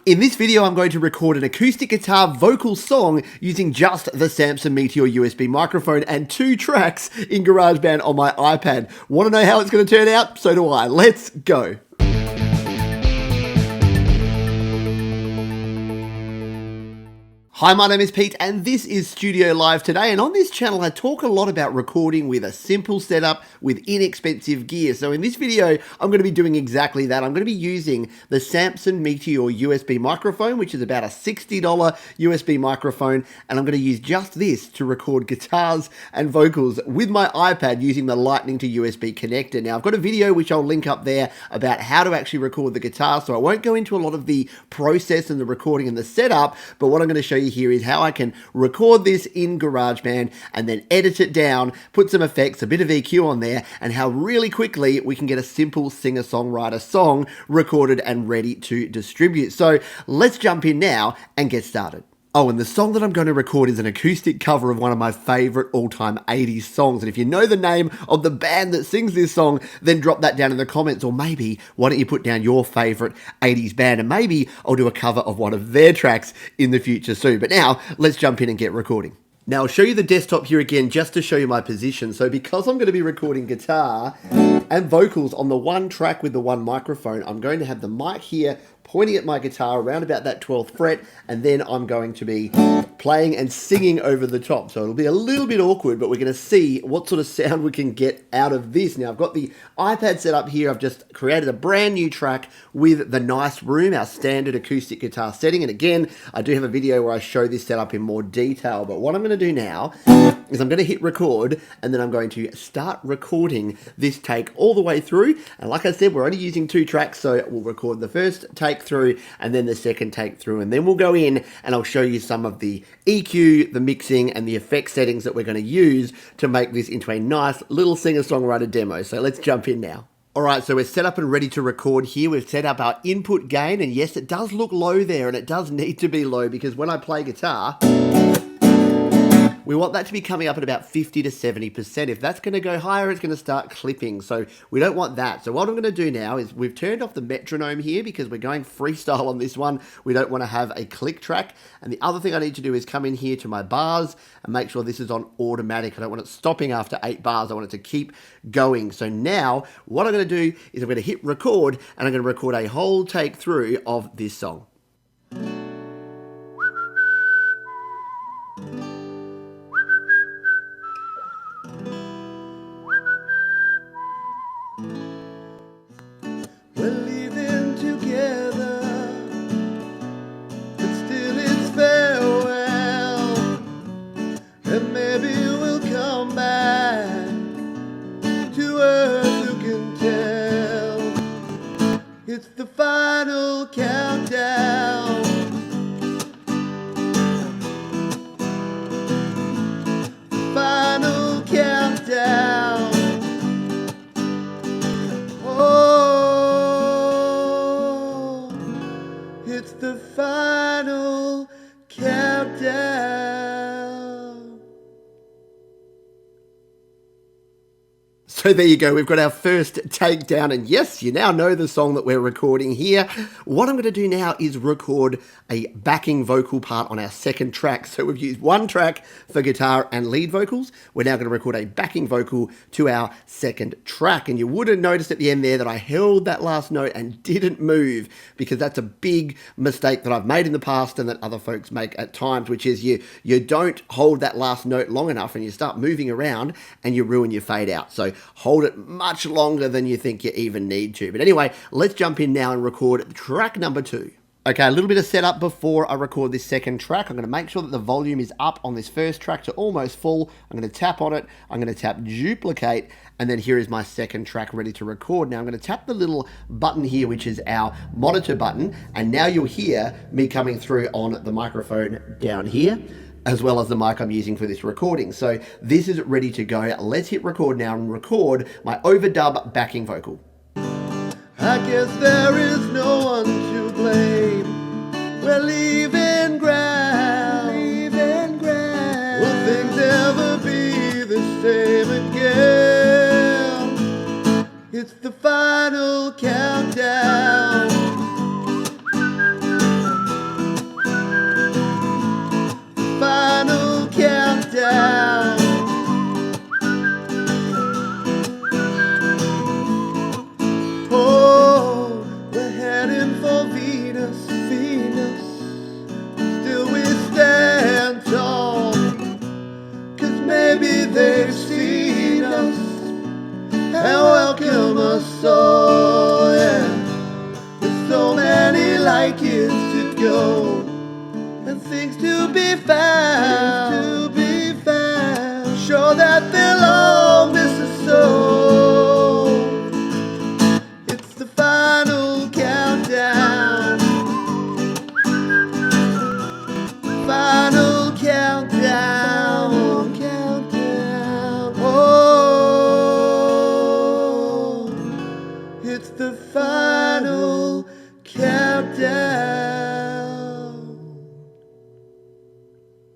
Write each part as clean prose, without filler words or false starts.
In this video, I'm going to record an acoustic guitar vocal song using just the Samson Meteor USB microphone and 2 tracks in GarageBand on my iPad. Want to know how it's going to turn out? So do I. Let's go. Hi, my name is Pete and this is Studio Live today, and on this channel I talk a lot about recording with a simple setup with inexpensive gear. So in this video I'm going to be doing exactly that. I'm going to be using the Samson Meteor USB microphone, which is about a $60 USB microphone, and I'm going to use just this to record guitars and vocals with my iPad using the Lightning to USB connector. Now I've got a video which I'll link up there about how to actually record the guitar, so I won't go into a lot of the process and the recording and the setup, but what I'm going to show you here is how I can record this in GarageBand and then edit it down, put some effects, a bit of EQ on there, and how really quickly we can get a simple singer-songwriter song recorded and ready to distribute. So let's jump in now and get started. Oh, and the song that I'm going to record is an acoustic cover of one of my favorite all-time 80s songs. And if you know the name of the band that sings this song, then drop that down in the comments. Or maybe, why don't you put down your favorite 80s band? And maybe I'll do a cover of one of their tracks in the future soon. But now, let's jump in and get recording. Now, I'll show you the desktop here again just to show you my position. So because I'm going to be recording guitar and vocals on the one track with the one microphone, I'm going to have the mic here pointing at my guitar around about that 12th fret, and then I'm going to be playing and singing over the top. So it'll be a little bit awkward, but we're going to see what sort of sound we can get out of this. Now I've got the iPad set up here. I've just created a brand new track with the Nice Room, our standard acoustic guitar setting. And again, I do have a video where I show this setup in more detail, but what I'm going to do now is I'm going to hit record, and then I'm going to start recording this take all the way through. And like I said, we're only using 2 tracks, so we'll record the first take through and then the second take through, and then we'll go in and I'll show you some of the EQ, the mixing, and the effect settings that we're going to use to make this into a nice little singer-songwriter demo. So let's jump in now. Alright, so we're set up and ready to record here. We've set up our input gain, and yes, it does look low there, and it does need to be low because when I play guitar, we want that to be coming up at about 50 to 70%. If that's going to go higher, it's going to start clipping. So we don't want that. So what I'm going to do now is we've turned off the metronome here because we're going freestyle on this one. We don't want to have a click track. And the other thing I need to do is come in here to my bars and make sure this is on automatic. I don't want it stopping after 8 bars. I want it to keep going. So now what I'm going to do is I'm going to hit record, and I'm going to record a whole take through of this song. We're leaving together, but still it's farewell, and maybe we'll come back to earth, who can tell? It's the final countdown, final countdown. It's the final countdown. So there you go, we've got our first takedown, and yes, you now know the song that we're recording here. What I'm going to do now is record a backing vocal part on our second track. So we've used 1 track for guitar and lead vocals. We're now going to record a backing vocal to our second track, and you would have noticed at the end there that I held that last note and didn't move, because that's a big mistake that I've made in the past and that other folks make at times, which is you don't hold that last note long enough and you start moving around and you ruin your fade out. So hold it much longer than you think you even need to. But anyway, let's jump in now and record track number 2. Okay, a little bit of setup before I record this second track. I'm going to make sure that the volume is up on this first track to almost full. I'm going to tap on it. I'm going to tap duplicate, and then here is my second track ready to record. Now I'm going to tap the little button here, which is our monitor button, and now you'll hear me coming through on the microphone down here, as well as the mic I'm using for this recording. So this is ready to go. Let's hit record now and record my overdub backing vocal. I guess there is no one to blame. We're leaving ground. Will things ever be the same again? It's the final countdown.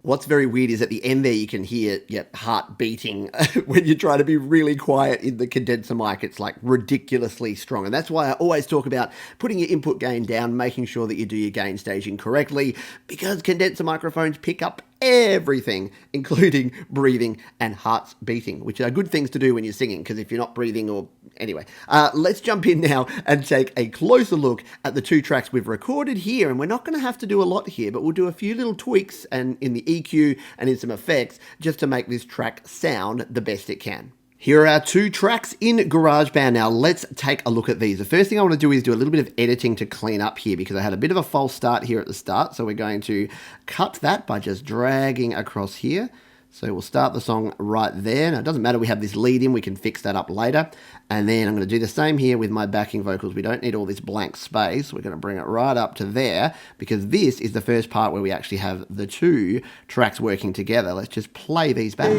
What's very weird is at the end there you can hear your heart beating when you try to be really quiet in the condenser mic. It's like ridiculously strong. And that's why I always talk about putting your input gain down, making sure that you do your gain staging correctly, because condenser microphones pick up everything, including breathing and hearts beating, which are good things to do when you're singing, because if you're not breathing or... Anyway, let's jump in now and take a closer look at the 2 tracks we've recorded here. And we're not going to have to do a lot here, but we'll do a few little tweaks and in the EQ and in some effects just to make this track sound the best it can. Here are our 2 tracks in GarageBand. Now let's take a look at these. The first thing I want to do is do a little bit of editing to clean up here, because I had a bit of a false start here at the start. So we're going to cut that by just dragging across here. So we'll start the song right there. Now it doesn't matter, we have this lead in, we can fix that up later. And then I'm going to do the same here with my backing vocals. We don't need all this blank space. We're going to bring it right up to there, because this is the first part where we actually have the 2 tracks working together. Let's just play these back.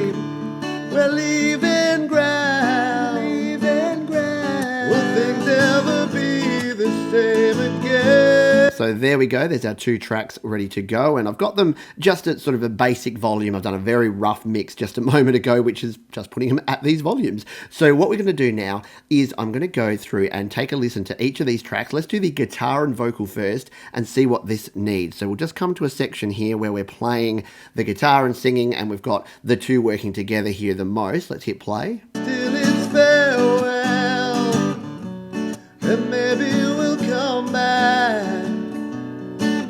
We're leaving ground. Will things ever be the same again? So there we go, there's our 2 tracks ready to go, and I've got them just at sort of a basic volume. I've done a very rough mix just a moment ago, which is just putting them at these volumes. So what we're going to do now is I'm going to go through and take a listen to each of these tracks. Let's do the guitar and vocal first and see what this needs. So we'll just come to a section here where we're playing the guitar and singing, and we've got the 2 working together here the most. Let's hit play. Still it's farewell, and maybe we'll come back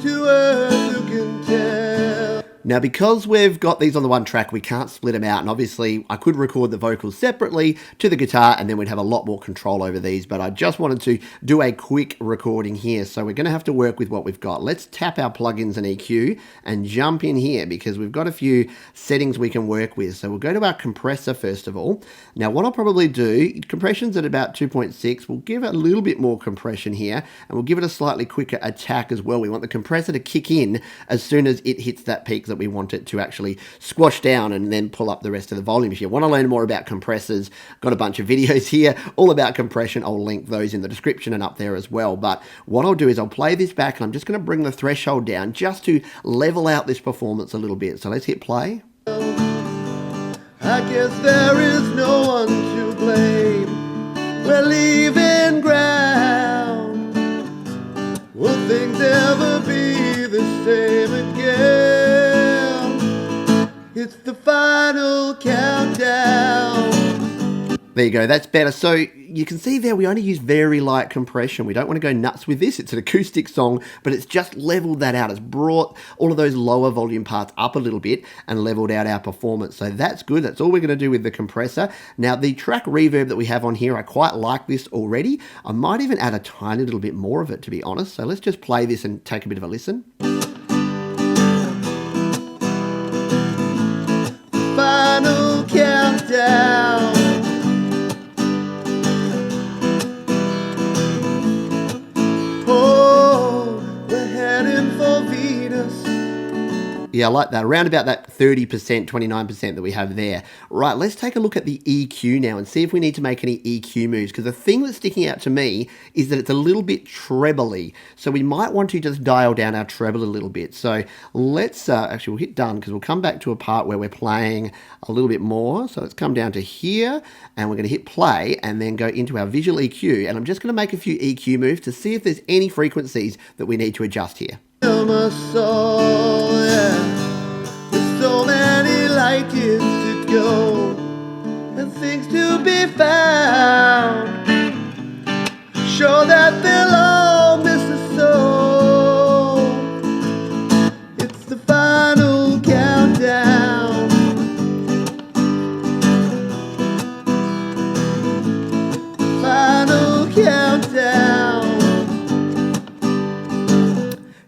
to earth, who can tell. Now, because we've got these on the 1 track, we can't split them out, and obviously I could record the vocals separately to the guitar and then we'd have a lot more control over these, but I just wanted to do a quick recording here, so we're going to have to work with what we've got. Let's tap our plugins and EQ and jump in here, because we've got a few settings we can work with. So we'll go to our compressor first of all. Now what I'll probably do, compression's at about 2.6, we'll give it a little bit more compression here, and we'll give it a slightly quicker attack as well. We want the compressor to kick in as soon as it hits that peak that we want it to actually squash down and then pull up the rest of the volume. If you want to learn more about compressors, got a bunch of videos here all about compression. I'll link those in the description and up there as well. But what I'll do is I'll play this back, and I'm just going to bring the threshold down just to level out this performance a little bit. So let's hit play. I guess there is no one to blame. We're leaving ground. Will things ever be the same again? It's the final countdown. There you go, that's better. So you can see there we only use very light compression. We don't want to go nuts with this. It's an acoustic song, but it's just leveled that out. It's brought all of those lower volume parts up a little bit and leveled out our performance. So that's good. That's all we're going to do with the compressor. Now the track reverb that we have on here, I quite like this already. I might even add a tiny little bit more of it, to be honest. So let's just play this and take a bit of a listen. Final countdown. Oh, we're heading for Venus. Yeah, I like that. Around about that 30%, 29% that we have there. Right, let's take a look at the EQ now and see if we need to make any EQ moves, because the thing that's sticking out to me is that it's a little bit trebly. So we might want to just dial down our treble a little bit. So let's, actually we'll hit done, because we'll come back to a part where we're playing a little bit more. So let's come down to here, and we're going to hit play and then go into our visual EQ. And I'm just going to make a few EQ moves to see if there's any frequencies that we need to adjust here. My soul, yeah. There's so many light years to go and things to be found. Sure that they'll all miss us so. It's the final countdown. Final countdown.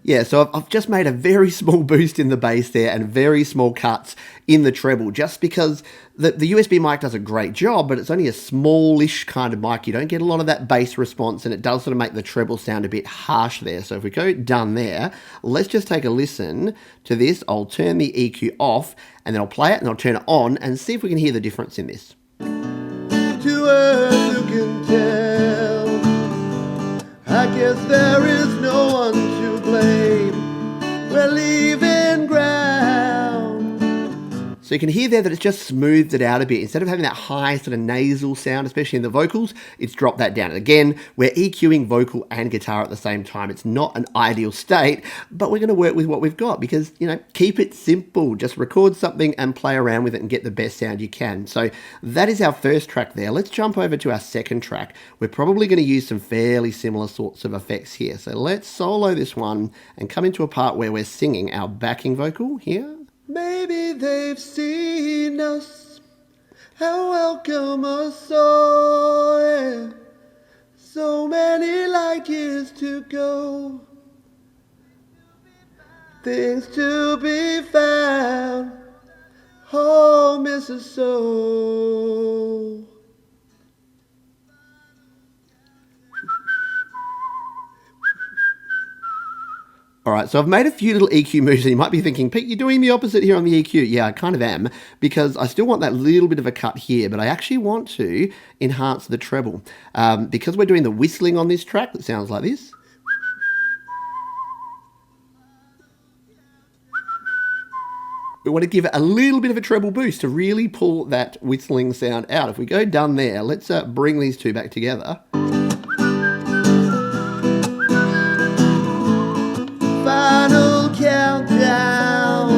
Yeah, so I've just made a very small boost in the bass there and very small cuts in the treble, just because the USB mic does a great job, but it's only a smallish kind of mic. You don't get a lot of that bass response, and it does sort of make the treble sound a bit harsh there. So if we go done there, let's just take a listen to this. I'll turn the EQ off, and then I'll play it, and I'll turn it on, and see if we can hear the difference in this. To earth who can tell. I guess there is no one to blame. We're leaving ground. So you can hear there that it's just smoothed it out a bit. Instead of having that high sort of nasal sound, especially in the vocals, it's dropped that down. And again, we're EQing vocal and guitar at the same time. It's not an ideal state, but we're going to work with what we've got because, you know, keep it simple. Just record something and play around with it and get the best sound you can. So that is our first track there. Let's jump over to our second track. We're probably going to use some fairly similar sorts of effects here. So let's solo this one and come into a part where we're singing our backing vocal here. Maybe they've seen us, how welcome us all, yeah. So many light years to go, things to be found, oh, Mrs. Soul. All right, so I've made a few little EQ moves, and you might be thinking, Pete, you're doing the opposite here on the EQ. Yeah, I kind of am, because I still want that little bit of a cut here, but I actually want to enhance the treble. Because we're doing the whistling on this track that sounds like this. We want to give it a little bit of a treble boost to really pull that whistling sound out. If we go down there, let's bring these two back together. Final countdown,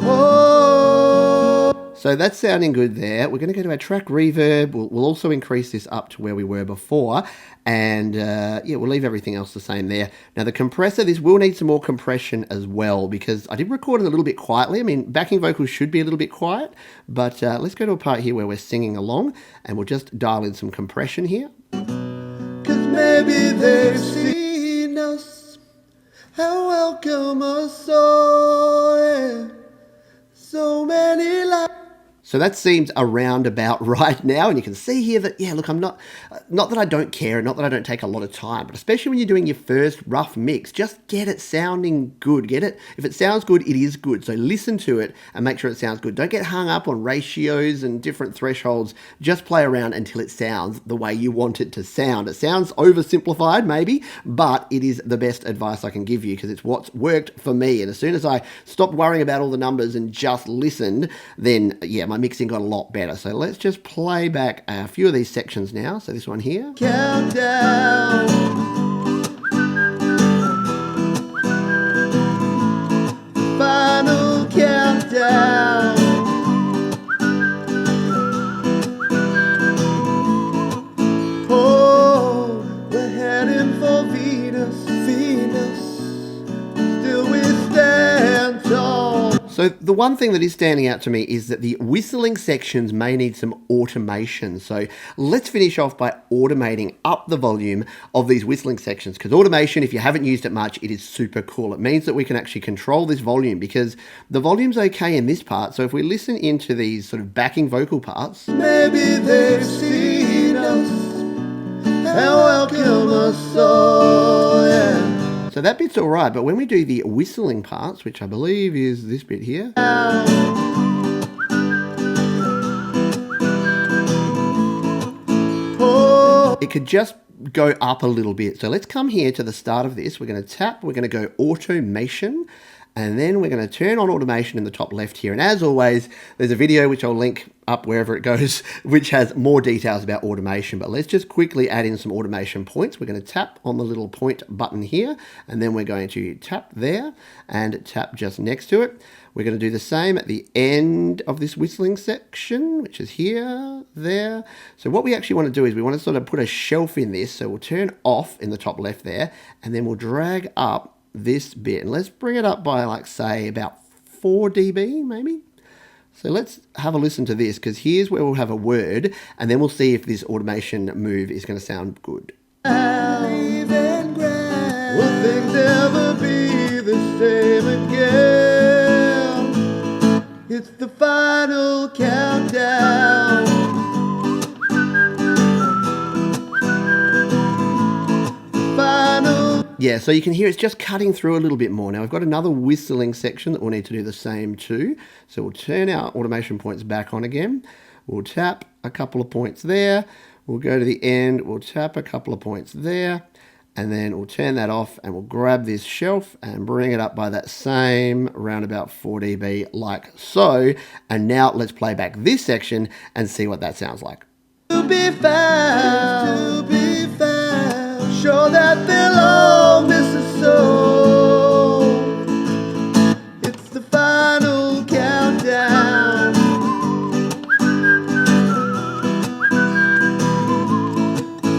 oh. So that's sounding good there. We're going to go to our track reverb. We'll also increase this up to where we were before. And yeah, we'll leave everything else the same there. Now the compressor, this will need some more compression as well because I did record it a little bit quietly. I mean, backing vocals should be a little bit quiet, but let's go to a part here where we're singing along and we'll just dial in some compression here. 'Cause maybe they've seen us, how welcome us all, yeah. So many lights. So that seems around about right now, and you can see here that, yeah, look, I'm not that I don't care, not that I don't take a lot of time, but especially when you're doing your first rough mix, just get it sounding good. Get it, if it sounds good, it is good. So listen to it and make sure it sounds good. Don't get hung up on ratios and different thresholds. Just play around until it sounds the way you want it to sound. It sounds oversimplified maybe, but it is the best advice I can give you because it's what's worked for me. And as soon as I stopped worrying about all the numbers and just listened, then yeah, my mixing got a lot better. So let's just play back a few of these sections now. So this one here. Countdown. Final countdown. Oh, we're heading for Venus, Venus. Still we stand tall. So the one thing that is standing out to me is that the whistling sections may need some automation. So let's finish off by automating up the volume of these whistling sections because automation, if you haven't used it much, it is super cool. It means that we can actually control this volume because the volume's okay in this part. So if we listen into these sort of backing vocal parts. Maybe they've seen us, how welcome us all, yeah. So that bit's all right, but when we do the whistling parts, which I believe is this bit here, it could just go up a little bit. So let's come here to the start of this. We're going to tap, we're going to go automation, and then we're going to turn on automation in the top left here. And as always, there's a video which I'll link up wherever it goes, which has more details about automation. But let's just quickly add in some automation points. We're going to tap on the little point button here, and then we're going to tap there and tap just next to it. We're going to do the same at the end of this whistling section, which is here, there. So what we actually want to do is we want to sort of put a shelf in this. So we'll turn off in the top left there, and then we'll drag up this bit. And let's bring it up by, like, say, about 4 dB, maybe. So let's have a listen to this, because here's where we'll have a word, and then we'll see if this automation move is going to sound good. Will things ever be the same again? It's the final countdown. Final. Yeah, so you can hear it's just cutting through a little bit more. Now I've got another whistling section that we'll need to do the same too. So we'll turn our automation points back on again. We'll tap a couple of points there. We'll go to the end. We'll tap a couple of points there. And then we'll turn that off and we'll grab this shelf and bring it up by that same around about 4 dB like so. And now let's play back this section and see what that sounds like. To be found, sure that they'll all miss us so. It's the final countdown.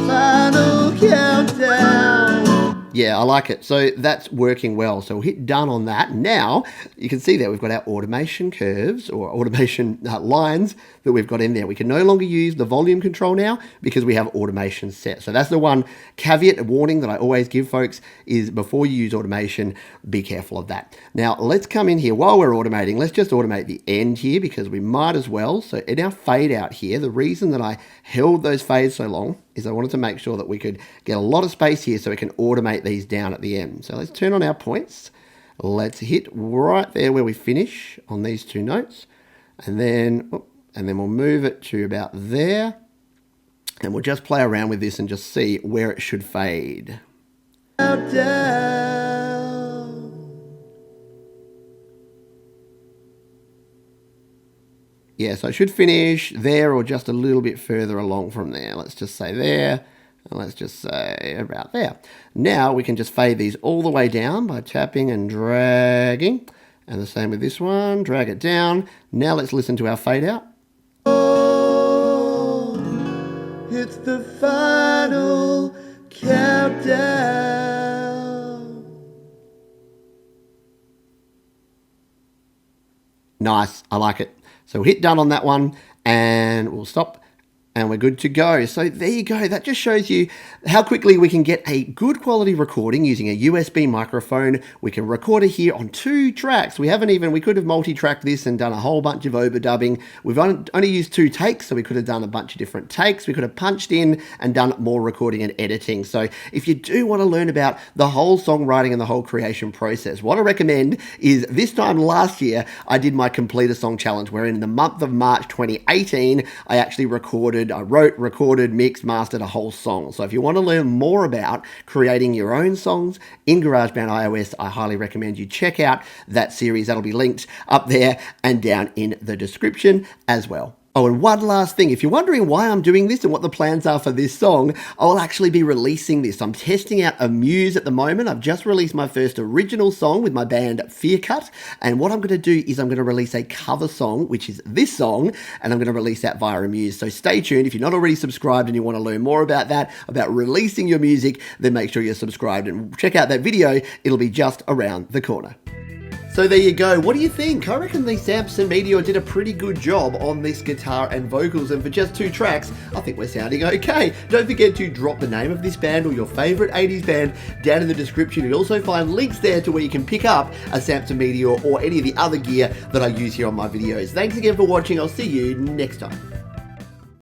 Final countdown. Yeah, I like it. So that's working well. So we'll hit done on that. Now you can see that we've got our automation curves or automation lines that we've got in there. We can no longer use the volume control now because we have automation set. So that's the one caveat, a warning that I always give folks is before you use automation, be careful of that. Now let's come in here while we're automating. Let's just automate the end here because we might as well. So in our fade out here, the reason that I held those fades so long is I wanted to make sure that we could get a lot of space here so we can automate these down at the end. So let's turn on our points. Let's hit right there where we finish on these two notes. And then we'll move it to about there. And we'll just play around with this and just see where it should fade. Yeah, so I should finish there or just a little bit further along from there. Let's just say there, and let's just say about there. Now we can just fade these all the way down by tapping and dragging. And the same with this one, drag it down. Now let's listen to our fade out. Oh, it's the final countdown. Nice, I like it. So we'll hit done on that one and we'll stop and we're good to go. So there you go. That just shows you how quickly we can get a good quality recording using a USB microphone. We can record it here on 2 tracks. We could have multi-tracked this and done a whole bunch of overdubbing. We've only used 2 takes, so we could have done a bunch of different takes. We could have punched in and done more recording and editing. So if you do want to learn about the whole songwriting and the whole creation process, what I recommend is this time last year, I did my Complete a Song Challenge, where in the month of March 2018, I actually wrote, recorded, mixed, mastered a whole song. So if you want to learn more about creating your own songs in GarageBand iOS, I highly recommend you check out that series. That'll be linked up there and down in the description as well. Oh, and one last thing. If you're wondering why I'm doing this and what the plans are for this song, I'll actually be releasing this. I'm testing out a Muse at the moment. I've just released my first original song with my band Fear Cut. And what I'm going to do is I'm going to release a cover song, which is this song, and I'm going to release that via a Muse. So stay tuned. If you're not already subscribed and you want to learn more about that, about releasing your music, then make sure you're subscribed and check out that video. It'll be just around the corner. So there you go. What do you think? I reckon the Samson Meteor did a pretty good job on this guitar and vocals, and for just 2 tracks, I think we're sounding okay. Don't forget to drop the name of this band or your favorite 80s band down in the description. You'll also find links there to where you can pick up a Samson Meteor or any of the other gear that I use here on my videos. Thanks again for watching. I'll see you next time.